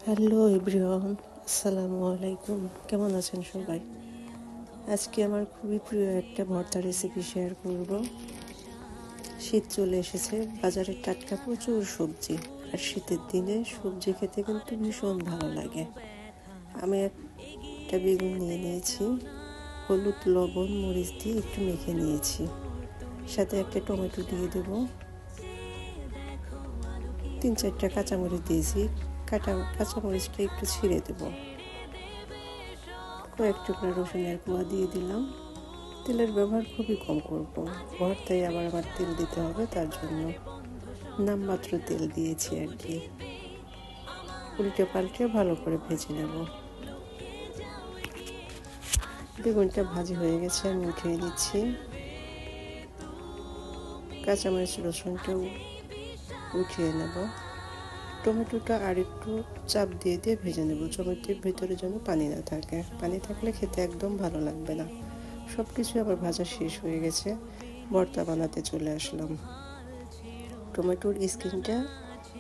Hello everyone, আসসালামু আলাইকুম। কেমন আছেন সবাই? আজকে আমার খুবই প্রিয় একটা ভর্তা রেসিপি শেয়ার করব। শীত চলে এসেছে, বাজারে টাটকা প্রচুর সবজি, আর শীতের দিনে সবজি খেতে কিন্তু ভীষণ ভালো লাগে। আমি একটা বেগুন নিয়ে নিয়েছি, হলুদ, লবণ, মরিচ দিয়ে একটু মেখে নিয়েছি। সাথে একটা টমেটো দিয়ে দেব, 3-4টা কাঁচামরিচ দিয়েছি। কাঁচামরিচটা একটু ছিঁড়ে দেব। কয়েক টুকরা রসুনের কোয়া দিয়ে দিলাম। তেলের ব্যবহার খুবই কম করব, ভর্তায় আবার আমার তেল দিতে হবে, তার জন্য নামমাত্র তেল দিয়েছি আর কি। উল্টে পাল্টে ভালো করে ভেজে নেব। বেগুনটা ভাজি হয়ে গেছে, আমি উঠিয়ে দিচ্ছি। কাঁচামরিচ রসুনটাও উঠিয়ে নেব। টমেটোটা আর একটু চাপ দিয়ে দিয়ে ভেজে নেব। টমেটোর ভেতরে যেন পানি না থাকে, পানি থাকলে খেতে একদম ভালো লাগবে না। সব কিছু আবার ভাজা শেষ হয়ে গেছে, ভর্তা বানাতে চলে আসলাম। টমেটোর স্কিনটা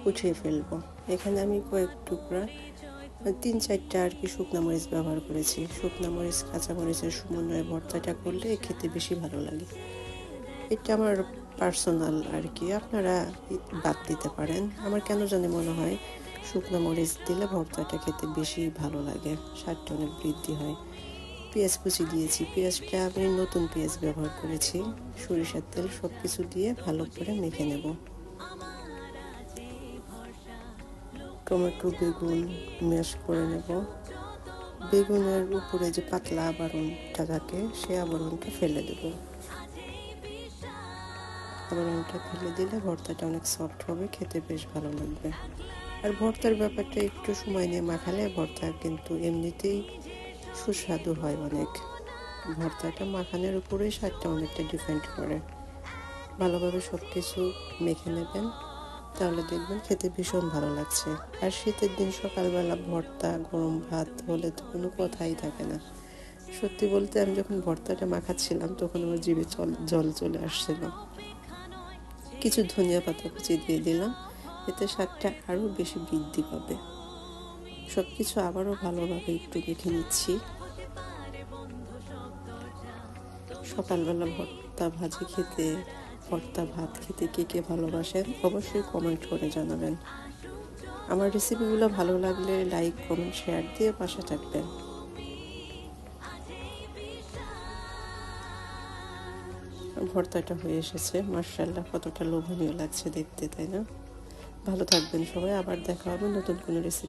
উঠিয়ে ফেলবো। এখানে আমি কয়েক টুকরা 3-4টা আর কি শুকনা মরিচ ব্যবহার করেছি। শুকনা মরিচ কাঁচামরিচের সমন্বয়ে ভর্তাটা করলে খেতে বেশি ভালো লাগে। এটা আমার পার্সোনাল আর কি, আপনারা বাদ দিতে পারেন। আমার কেন জানি মনে হয় শুকনো মরিচ দিলে ভর্তাটা খেতে বেশি ভালো লাগে, স্বাদটা অনেক বৃদ্ধি হয়। পেঁয়াজ কুচি দিয়েছি, পেঁয়াজটা আমি নতুন পেঁয়াজ ব্যবহার করেছি। সরিষার তেল সব কিছু দিয়ে ভালো করে মেখে নেব। টমেটো বেগুন ম্যাশ করে নেব। বেগুনের উপরে যে পাতলা আবরণটা থাকে, সে আবরণটা ফেলে দেব। আবরণটা ফেলে দিলে ভর্তাটা অনেক সফট হবে, খেতে বেশ ভালো লাগবে। আর ভর্তার ব্যাপারটা একটু সময় নিয়ে মাখালে ভর্তা কিন্তু এমনিতেই সুস্বাদু হয় অনেক। ভর্তাটা মাখানোর উপরেই স্বাদটা অনেকটা ডিপেন্ড করে। ভালোভাবে সব কিছু মেখে নেবেন, তাহলে দেখবেন খেতে ভীষণ ভালো লাগছে। আর শীতের দিন সকালবেলা ভর্তা গরম ভাত হলে তো কোনো কথাই থাকে না। সত্যি বলতে আমি যখন ভর্তাটা মাখাচ্ছিলাম তখন আমার জিভে জল চলে আসছিল। কিছু ধনিয়া পাতা কুচি দিয়ে দিলাম, এতে স্বাদটা আরও বেশি বৃদ্ধি পাবে। সব কিছু আবারও ভালোভাবে একটু মেখে নিচ্ছি। সকালবেলা ভর্তা ভাজি খেতে, ভর্তা ভাত খেতে কে কে ভালোবাসেন অবশ্যই কমেন্ট করে জানাবেন। আমার রেসিপিগুলো ভালো লাগলে লাইক কমেন্ট শেয়ার দিয়ে পাশে থাকবেন। ভর্তাটা হয়ে এসেছে, মাশাআল্লাহ কতটা লোভনীয় লাগছে দেখতে, তাই না? ভালো থাকবেন সবাই, আবার দেখা হবে নতুন কোনো রেসিপি।